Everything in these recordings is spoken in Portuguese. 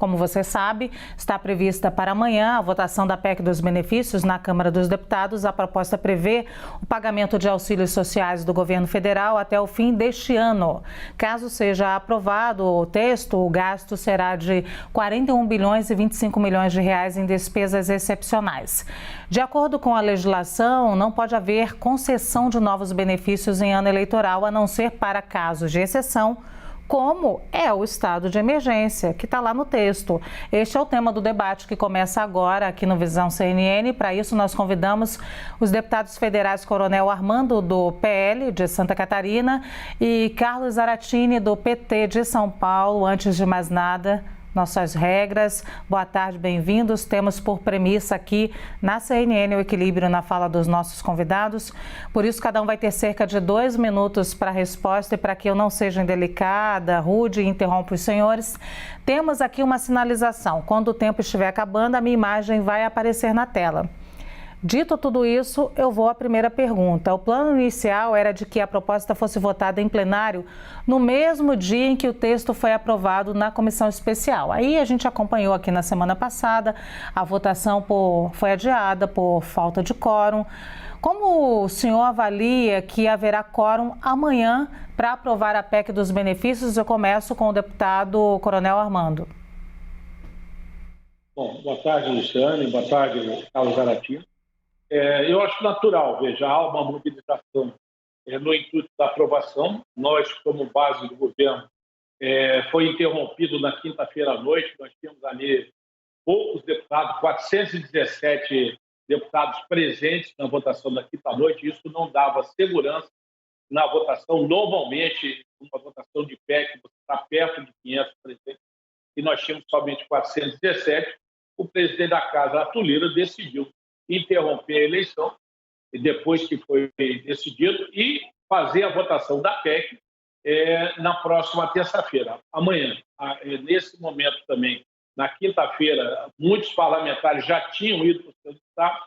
Como você sabe, está prevista para amanhã a votação da PEC dos benefícios na Câmara dos Deputados. A proposta prevê o pagamento de auxílios sociais do governo federal até o fim deste ano. Caso seja aprovado o texto, o gasto será de 41 bilhões e 25 milhões de reais em despesas excepcionais. De acordo com a legislação, não pode haver concessão de novos benefícios em ano eleitoral, a não ser para casos de exceção, como é o estado de emergência, que está lá no texto. Este é o tema do debate que começa agora aqui no Visão CNN. Para isso, nós convidamos os deputados federais Coronel Armando, do PL de Santa Catarina, e Carlos Zaratini, do PT de São Paulo. Antes de mais nada, nossas regras. Boa tarde, bem-vindos. Temos por premissa aqui na CNN o equilíbrio na fala dos nossos convidados. Por isso, cada um vai ter cerca de 2 minutos para a resposta, e para que eu não seja indelicada, rude e interrompa os senhores, temos aqui uma sinalização. Quando o tempo estiver acabando, a minha imagem vai aparecer na tela. Dito tudo isso, eu vou à primeira pergunta. O plano inicial era de que a proposta fosse votada em plenário no mesmo dia em que o texto foi aprovado na comissão especial. Aí a gente acompanhou aqui na semana passada, a votação foi adiada por falta de quórum. Como o senhor avalia que haverá quórum amanhã para aprovar a PEC dos benefícios? Eu começo com o deputado Coronel Armando. Bom, boa tarde, Luciane. Boa tarde, Carlos Zaratini. Eu acho natural, veja, há uma mobilização no intuito da aprovação. Nós, como base do governo, foi interrompido na quinta-feira à noite. Nós tínhamos ali poucos deputados, 417 deputados presentes na votação da quinta-noite. Isso não dava segurança na votação. Normalmente, uma votação de PEC, você está perto de 500 presentes, e nós tínhamos somente 417. O presidente da Casa, Arthur Lira, decidiu interromper a eleição, e depois que foi decidido, e fazer a votação da PEC na próxima terça-feira, amanhã. Nesse momento também, na quinta-feira, muitos parlamentares já tinham ido para o seu estado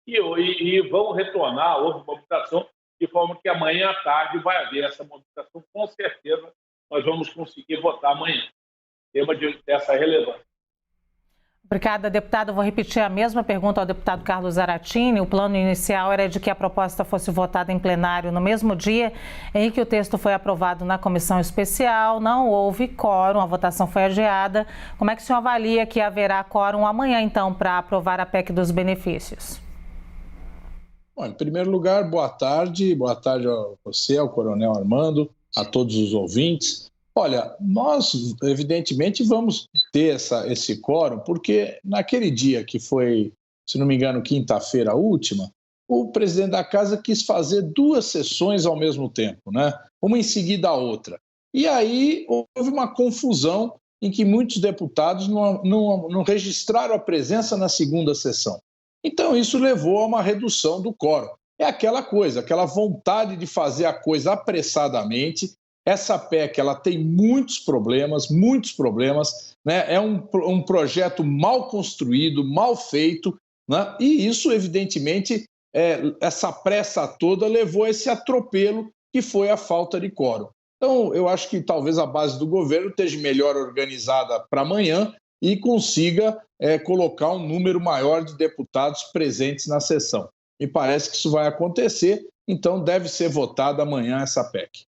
e vão retornar. Houve mobilização, de forma que amanhã à tarde vai haver essa mobilização. Com certeza, nós vamos conseguir votar amanhã. Tema dessa relevância. Obrigada, deputado. Eu vou repetir a mesma pergunta ao deputado Carlos Zaratini. O plano inicial era de que a proposta fosse votada em plenário no mesmo dia em que o texto foi aprovado na comissão especial. Não houve quórum, a votação foi adiada. Como é que o senhor avalia que haverá quórum amanhã, então, para aprovar a PEC dos benefícios? Bom, em primeiro lugar, boa tarde. Boa tarde a você, ao Coronel Armando, a todos os ouvintes. Olha, nós, evidentemente, vamos ter esse quórum, porque naquele dia que foi, se não me engano, quinta-feira última, o presidente da Casa quis fazer 2 sessões ao mesmo tempo, né? Uma em seguida a outra. E aí houve uma confusão em que muitos deputados não registraram a presença na segunda sessão. Então, isso levou a uma redução do quórum. É aquela coisa, aquela vontade de fazer a coisa apressadamente. Essa PEC ela tem muitos problemas, né? É um projeto mal construído, mal feito, né? E isso, evidentemente, essa pressa toda levou a esse atropelo que foi a falta de quórum. Então, eu acho que talvez a base do governo esteja melhor organizada para amanhã e consiga colocar um número maior de deputados presentes na sessão. Me parece que isso vai acontecer, então deve ser votada amanhã essa PEC.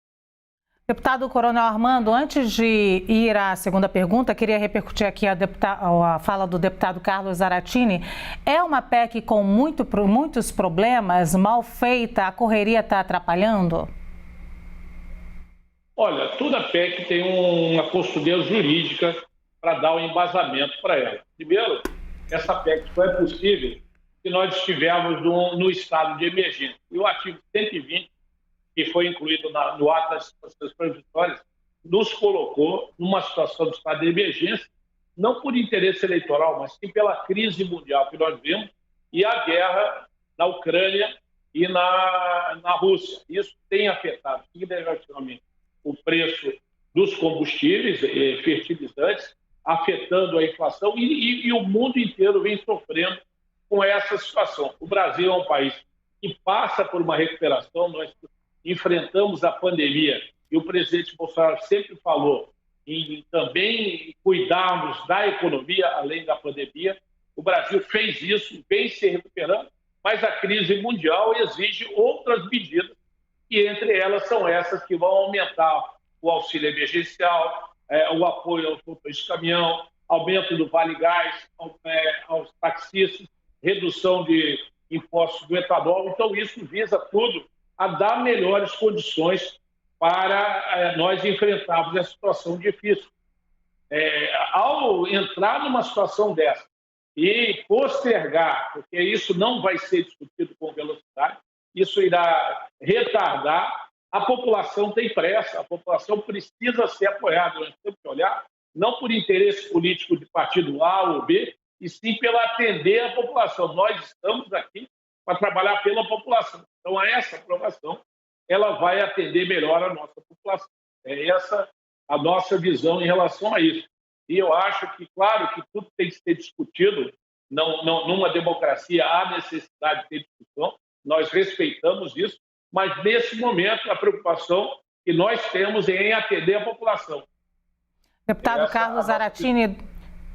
Deputado Coronel Armando, antes de ir à segunda pergunta, queria repercutir aqui a fala do deputado Carlos Zaratini. É uma PEC com muitos problemas, mal feita, a correria está atrapalhando? Olha, toda PEC tem uma postura jurídica para dar um embasamento para ela. Primeiro, essa PEC só é possível se nós estivermos no estado de emergência. E o artigo 120, que foi incluído no ato das disposições provisórias, nos colocou numa situação de estado de emergência, não por interesse eleitoral, mas sim pela crise mundial que nós vemos e a guerra na Ucrânia e na Rússia. Isso tem afetado significativamente o preço dos combustíveis fertilizantes, afetando a inflação, e o mundo inteiro vem sofrendo com essa situação. O Brasil é um país que passa por uma recuperação. Nós enfrentamos a pandemia e o presidente Bolsonaro sempre falou em também cuidarmos da economia, além da pandemia. O Brasil fez isso, vem se recuperando, mas a crise mundial exige outras medidas, e entre elas são essas que vão aumentar o auxílio emergencial, o apoio aos motores de caminhão, aumento do Vale Gás aos taxistas, redução de impostos do etanol. Então, isso visa tudo a dar melhores condições para nós enfrentarmos essa situação difícil. Ao entrar numa situação dessa e postergar, porque isso não vai ser discutido com velocidade, isso irá retardar. A população tem pressa, a população precisa ser apoiada. Nós temos que olhar não por interesse político de partido A ou B, e sim pela atender a população. Nós estamos aqui para trabalhar pela população. Então, essa aprovação ela vai atender melhor a nossa população. É essa a nossa visão em relação a isso. E eu acho que, claro, que tudo tem que ser discutido. Numa democracia há necessidade de ter discussão, nós respeitamos isso, mas nesse momento a preocupação que nós temos é em atender a população. Deputado Carlos Zaratini,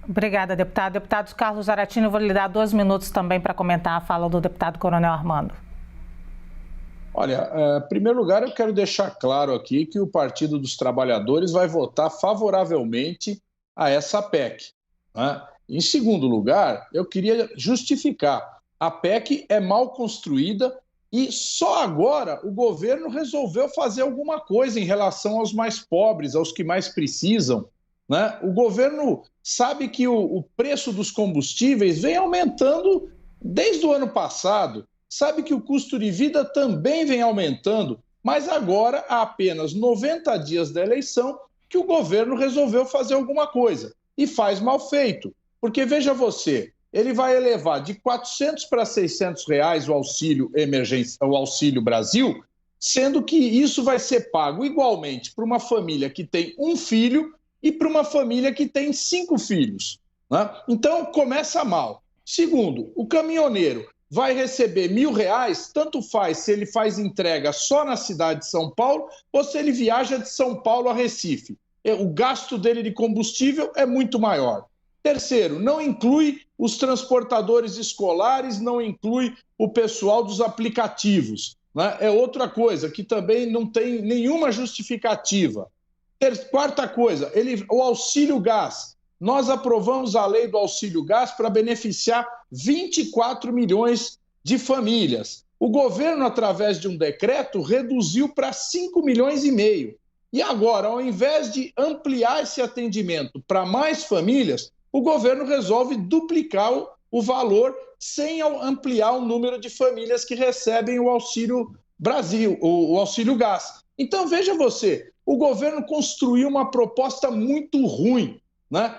obrigada, deputado. Deputado Carlos Zaratini, eu vou lhe dar 2 minutos também para comentar a fala do deputado Coronel Armando. Olha, em primeiro lugar, eu quero deixar claro aqui que o Partido dos Trabalhadores vai votar favoravelmente a essa PEC, né? Em segundo lugar, eu queria justificar. A PEC é mal construída e só agora o governo resolveu fazer alguma coisa em relação aos mais pobres, aos que mais precisam, né? O governo sabe que o preço dos combustíveis vem aumentando desde o ano passado, sabe que o custo de vida também vem aumentando, mas agora, há apenas 90 dias da eleição, que o governo resolveu fazer alguma coisa. E faz mal feito. Porque, veja você, ele vai elevar de R$ 400 para R$ 600 reais o auxílio o Auxílio Brasil, sendo que isso vai ser pago igualmente para uma família que tem um filho e para uma família que tem 5 filhos, né? Então, começa mal. Segundo, o caminhoneiro vai receber R$ 1.000, tanto faz se ele faz entrega só na cidade de São Paulo ou se ele viaja de São Paulo a Recife. O gasto dele de combustível é muito maior. Terceiro, não inclui os transportadores escolares, não inclui o pessoal dos aplicativos, né? É outra coisa que também não tem nenhuma justificativa. Quarta coisa, o auxílio gás. Nós aprovamos a lei do auxílio gás para beneficiar 24 milhões de famílias. O governo, através de um decreto, reduziu para 5,5 milhões. E agora, ao invés de ampliar esse atendimento para mais famílias, o governo resolve duplicar o valor sem ampliar o número de famílias que recebem o Auxílio Brasil, o Auxílio Gás. Então, veja você, o governo construiu uma proposta muito ruim, né?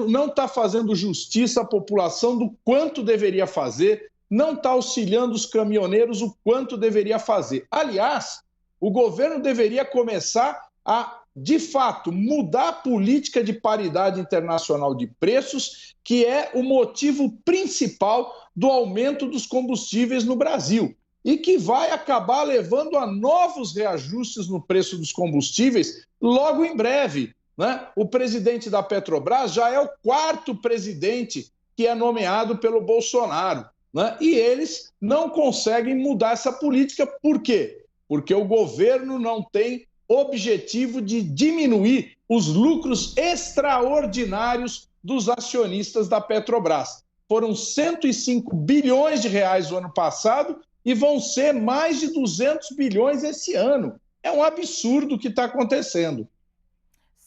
Não está fazendo justiça à população do quanto deveria fazer, não está auxiliando os caminhoneiros o quanto deveria fazer. Aliás, o governo deveria começar a, de fato, mudar a política de paridade internacional de preços, que é o motivo principal do aumento dos combustíveis no Brasil e que vai acabar levando a novos reajustes no preço dos combustíveis logo em breve, né? O presidente da Petrobras já é o 4º presidente que é nomeado pelo Bolsonaro, né? E eles não conseguem mudar essa política. Por quê? Porque o governo não tem objetivo de diminuir os lucros extraordinários dos acionistas da Petrobras. Foram 105 bilhões de reais no ano passado e vão ser mais de 200 bilhões esse ano. É um absurdo o que está acontecendo.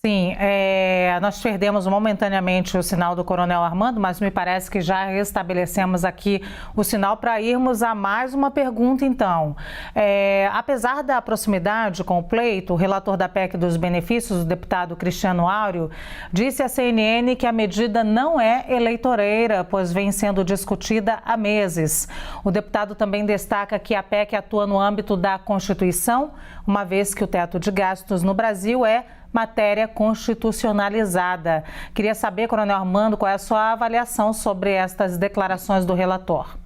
Sim, nós perdemos momentaneamente o sinal do Coronel Armando, mas me parece que já restabelecemos aqui o sinal para irmos a mais uma pergunta, então. Apesar da proximidade com o pleito, o relator da PEC dos benefícios, o deputado Cristiano Áureo, disse à CNN que a medida não é eleitoreira, pois vem sendo discutida há meses. O deputado também destaca que a PEC atua no âmbito da Constituição, uma vez que o teto de gastos no Brasil é matéria constitucionalizada. Queria saber, Coronel Armando, qual é a sua avaliação sobre estas declarações do relator.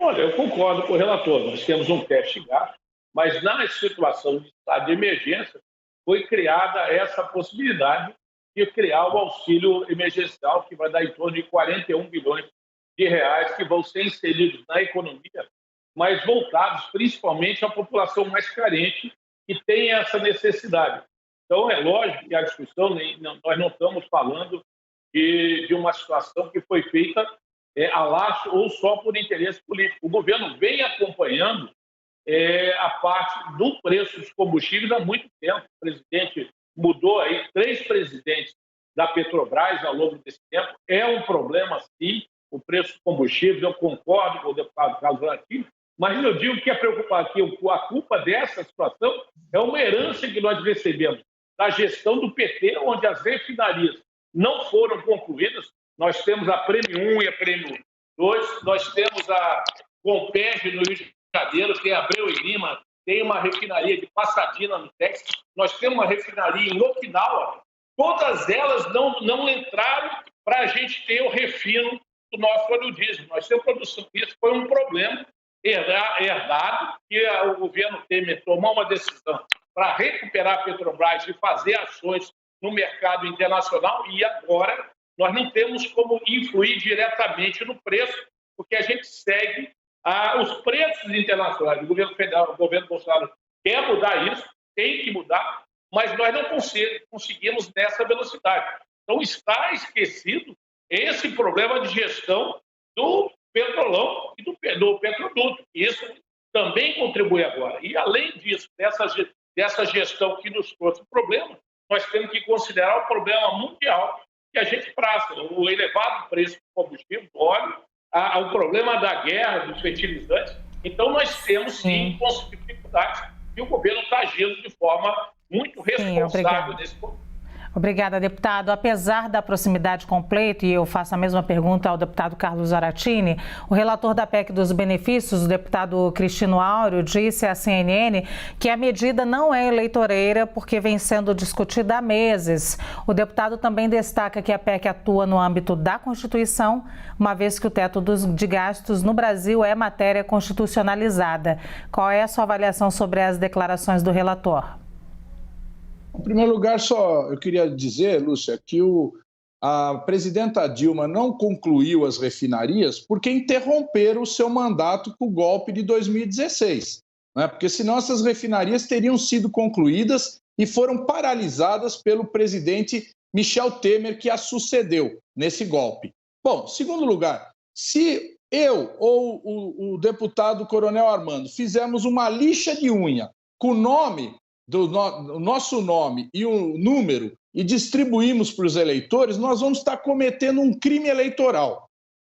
Olha, eu concordo com o relator. Nós temos um teto de gasto, mas na situação de estado de emergência, foi criada essa possibilidade de criar o auxílio emergencial, que vai dar em torno de 41 bilhões de reais que vão ser inseridos na economia, mas voltados principalmente à população mais carente que tem essa necessidade. Então, é lógico que a discussão, nós não estamos falando de uma situação que foi feita a laço ou só por interesse político. O governo vem acompanhando a parte do preço dos combustíveis há muito tempo. O presidente mudou aí 3 presidentes da Petrobras ao longo desse tempo. É um problema, sim, o preço dos combustíveis. Eu concordo com o deputado Carlos Zaratini, mas eu digo que a culpa dessa situação é uma herança que nós recebemos da gestão do PT, onde as refinarias não foram concluídas. Nós temos a Prêmio 1 e a Prêmio 2, nós temos a Compeg no Rio de Janeiro, tem a Abreu e Lima, tem uma refinaria de Pasadena, no Texas, nós temos uma refinaria em Okinawa. Todas elas não entraram para a gente ter o refino do nosso óleo diesel. Nós temos produção. Isso foi um problema herdado, que o governo Temer tomou uma decisão para recuperar a Petrobras e fazer ações no mercado internacional, e agora nós não temos como influir diretamente no preço, porque a gente segue os preços internacionais. O governo federal, o governo Bolsonaro quer mudar isso, tem que mudar, mas nós não conseguimos nessa velocidade. Então está esquecido esse problema de gestão do Petrolão e do Petroduto. Isso também contribui agora. E, além disso, dessa gestão que nos trouxe o problema, nós temos que considerar o problema mundial que a gente passa, o elevado preço do combustível, do óleo, o problema da guerra, dos fertilizantes. Então, nós temos, sim, dificuldades, e o governo está agindo de forma muito responsável nesse momento. Obrigada, deputado. Apesar da proximidade com o pleito, e eu faço a mesma pergunta ao deputado Carlos Zaratini, o relator da PEC dos benefícios, o deputado Cristino Áureo, disse à CNN que a medida não é eleitoreira porque vem sendo discutida há meses. O deputado também destaca que a PEC atua no âmbito da Constituição, uma vez que o teto de gastos no Brasil é matéria constitucionalizada. Qual é a sua avaliação sobre as declarações do relator? Em primeiro lugar, só eu queria dizer, Lúcia, que a presidenta Dilma não concluiu as refinarias porque interromperam o seu mandato com o golpe de 2016. Né? Porque senão essas refinarias teriam sido concluídas e foram paralisadas pelo presidente Michel Temer, que a sucedeu nesse golpe. Bom, em segundo lugar, se eu ou o deputado Coronel Armando fizermos uma lixa de unha com o nome o nosso nome e o número e distribuímos para os eleitores, nós vamos estar cometendo um crime eleitoral.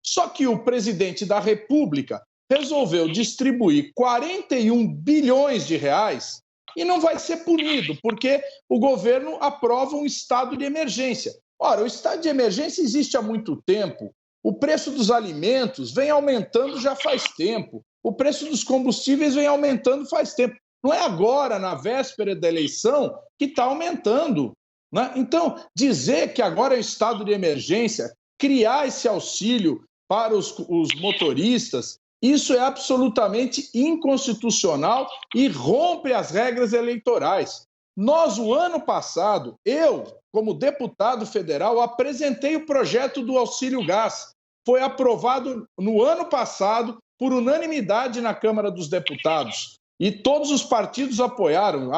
Só que o presidente da República resolveu distribuir 41 bilhões de reais e não vai ser punido, porque o governo aprova um estado de emergência. Ora, o estado de emergência existe há muito tempo. O preço dos alimentos vem aumentando já faz tempo. O preço dos combustíveis vem aumentando faz tempo. Não é agora, na véspera da eleição, que está aumentando. Né? Então, dizer que agora é estado de emergência, criar esse auxílio para os motoristas, isso é absolutamente inconstitucional e rompe as regras eleitorais. Nós, o ano passado, eu, como deputado federal, apresentei o projeto do Auxílio Gás. Foi aprovado no ano passado por unanimidade na Câmara dos Deputados. E todos os partidos apoiaram,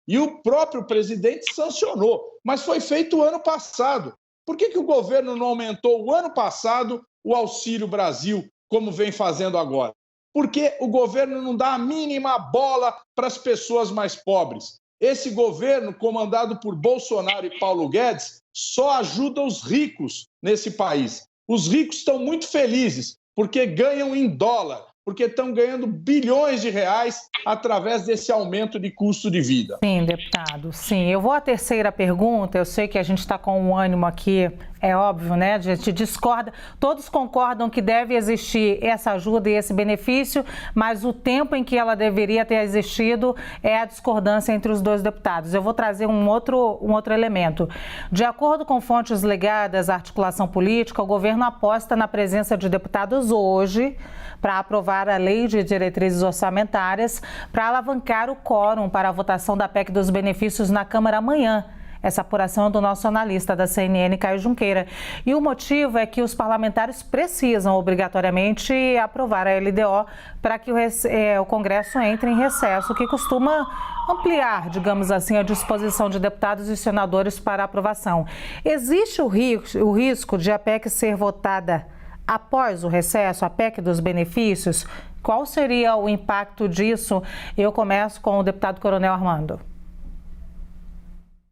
e o próprio presidente sancionou, mas foi feito o ano passado. Por que o governo não aumentou o ano passado o Auxílio Brasil, como vem fazendo agora? Porque o governo não dá a mínima bola para as pessoas mais pobres. Esse governo, comandado por Bolsonaro e Paulo Guedes, só ajuda os ricos nesse país. Os ricos estão muito felizes, porque ganham em dólar, porque estão ganhando bilhões de reais através desse aumento de custo de vida. Sim, deputado, sim. Eu vou à terceira pergunta. Eu sei que a gente está com um ânimo aqui É óbvio, né? A gente discorda, todos concordam que deve existir essa ajuda e esse benefício, mas o tempo em que ela deveria ter existido é a discordância entre os dois deputados. Eu vou trazer um outro elemento. De acordo com fontes ligadas à articulação política, o governo aposta na presença de deputados hoje para aprovar a Lei de Diretrizes Orçamentárias para alavancar o quórum para a votação da PEC dos benefícios na Câmara amanhã. Essa apuração é do nosso analista da CNN, Caio Junqueira. E o motivo é que os parlamentares precisam obrigatoriamente aprovar a LDO para que o Congresso entre em recesso, que costuma ampliar, digamos assim, a disposição de deputados e senadores para aprovação. Existe o risco de a PEC ser votada após o recesso, a PEC dos benefícios? Qual seria o impacto disso? Eu começo com o deputado Coronel Armando.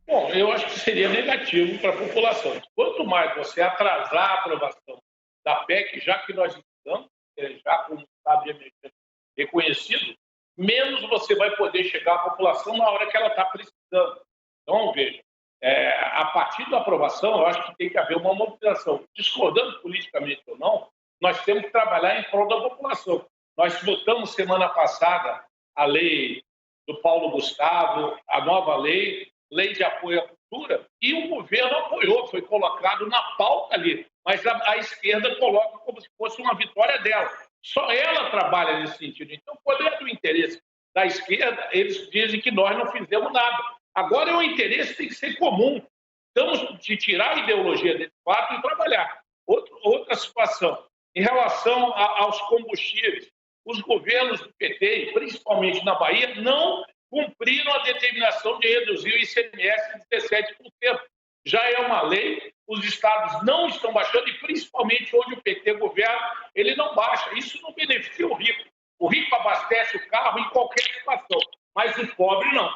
Bom, eu acho que seria negativo para a população. Quanto mais você atrasar a aprovação da PEC, já que nós estamos, já com o estado de emergência reconhecido, menos você vai poder chegar à população na hora que ela está precisando. Então, veja, a partir da aprovação, eu acho que tem que haver uma mobilização. Discordando politicamente ou não, nós temos que trabalhar em prol da população. Nós votamos semana passada a lei do Paulo Gustavo, a nova lei de apoio à cultura, e o governo apoiou, foi colocado na pauta ali, mas a esquerda coloca como se fosse uma vitória dela. Só ela trabalha nesse sentido. Então, quando é do interesse da esquerda, eles dizem que nós não fizemos nada. Agora, o interesse tem que ser comum. Estamos de tirar a ideologia desse fato e trabalhar. Outra situação, em relação aos combustíveis, os governos do PT, principalmente na Bahia, não cumpriram a determinação de reduzir o ICMS em 17%. Já é uma lei, os estados não estão baixando e, principalmente onde o PT governa, ele não baixa. Isso não beneficia o rico. O rico abastece o carro em qualquer situação, mas o pobre não.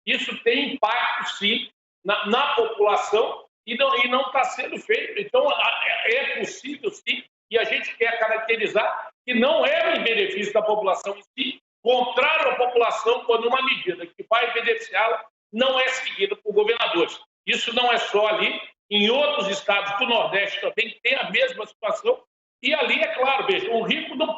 Isso tem impacto, sim, na população e não está sendo feito. Então, é possível, sim, e a gente quer caracterizar que não é em benefício da população em si, contrário à população, quando uma medida que vai beneficiá-la não é seguida por governadores. Isso não é só ali, em outros estados do Nordeste também tem a mesma situação, e ali, é claro, veja, o rico não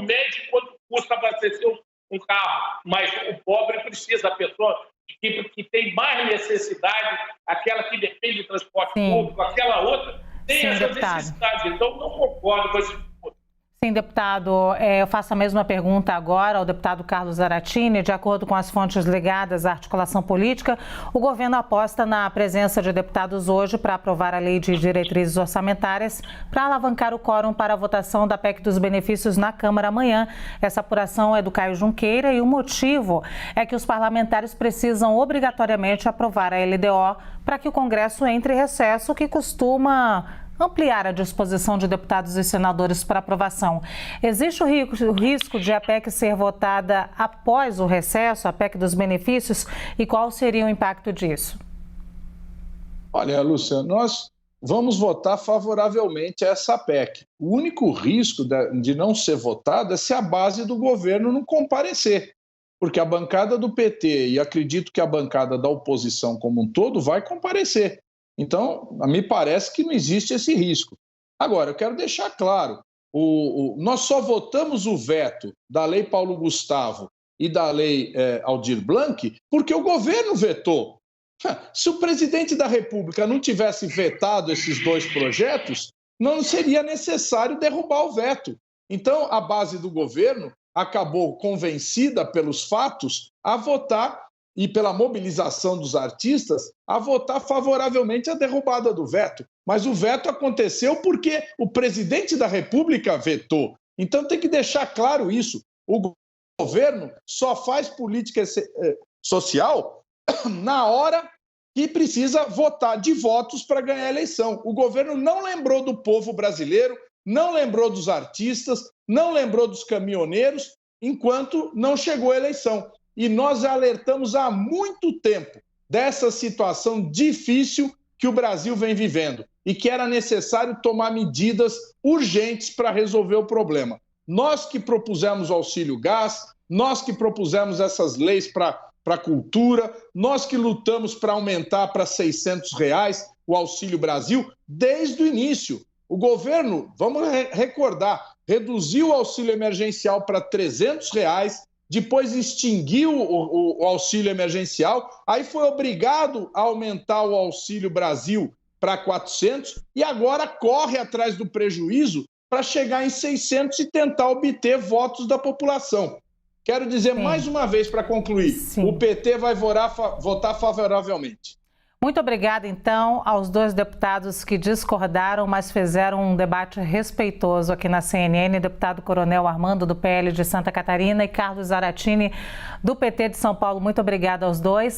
mede quanto custa abastecer um carro, mas o pobre precisa, a pessoa que tem mais necessidade, aquela que depende de transporte público, aquela outra, tem essa necessidade. Então, não concordo com esse ponto. Sim, deputado, eu faço a mesma pergunta agora ao deputado Carlos Zaratini. De acordo com as fontes ligadas à articulação política, o governo aposta na presença de deputados hoje para aprovar a Lei de Diretrizes Orçamentárias para alavancar o quórum para a votação da PEC dos benefícios na Câmara amanhã. Essa apuração é do Caio Junqueira e o motivo é que os parlamentares precisam obrigatoriamente aprovar a LDO para que o Congresso entre em recesso, que costuma ampliar a disposição de deputados e senadores para aprovação. Existe o risco de a PEC ser votada após o recesso, a PEC dos benefícios, e qual seria o impacto disso? Olha, Lúcia, nós vamos votar favoravelmente a essa PEC. O único risco de não ser votada é se a base do governo não comparecer, porque a bancada do PT, e acredito que a bancada da oposição como um todo, vai comparecer. Então, me parece que não existe esse risco. Agora, eu quero deixar claro, nós só votamos o veto da Lei Paulo Gustavo e da Lei Aldir Blanc porque o governo vetou. Se o presidente da República não tivesse vetado esses dois projetos, não seria necessário derrubar o veto. Então, a base do governo acabou convencida pelos fatos a votar e pela mobilização dos artistas, a votar favoravelmente a derrubada do veto. Mas o veto aconteceu porque o presidente da República vetou. Então tem que deixar claro isso. O governo só faz política social na hora que precisa votar de votos para ganhar a eleição. O governo não lembrou do povo brasileiro, não lembrou dos artistas, não lembrou dos caminhoneiros, enquanto não chegou a eleição. E nós alertamos há muito tempo dessa situação difícil que o Brasil vem vivendo e que era necessário tomar medidas urgentes para resolver o problema. Nós que propusemos o auxílio gás, nós que propusemos essas leis para a cultura, nós que lutamos para aumentar para R$ 600, o Auxílio Brasil desde o início. O governo, vamos recordar, reduziu o auxílio emergencial para R$ 300, depois extinguiu o auxílio emergencial, aí foi obrigado a aumentar o Auxílio Brasil para 400 e agora corre atrás do prejuízo para chegar em 600 e tentar obter votos da população. Quero dizer mais uma vez para concluir, o PT vai votar favoravelmente. Muito obrigada, então, aos dois deputados que discordaram, mas fizeram um debate respeitoso aqui na CNN, deputado Coronel Armando, do PL de Santa Catarina, e Carlos Zaratini, do PT de São Paulo. Muito obrigada aos dois.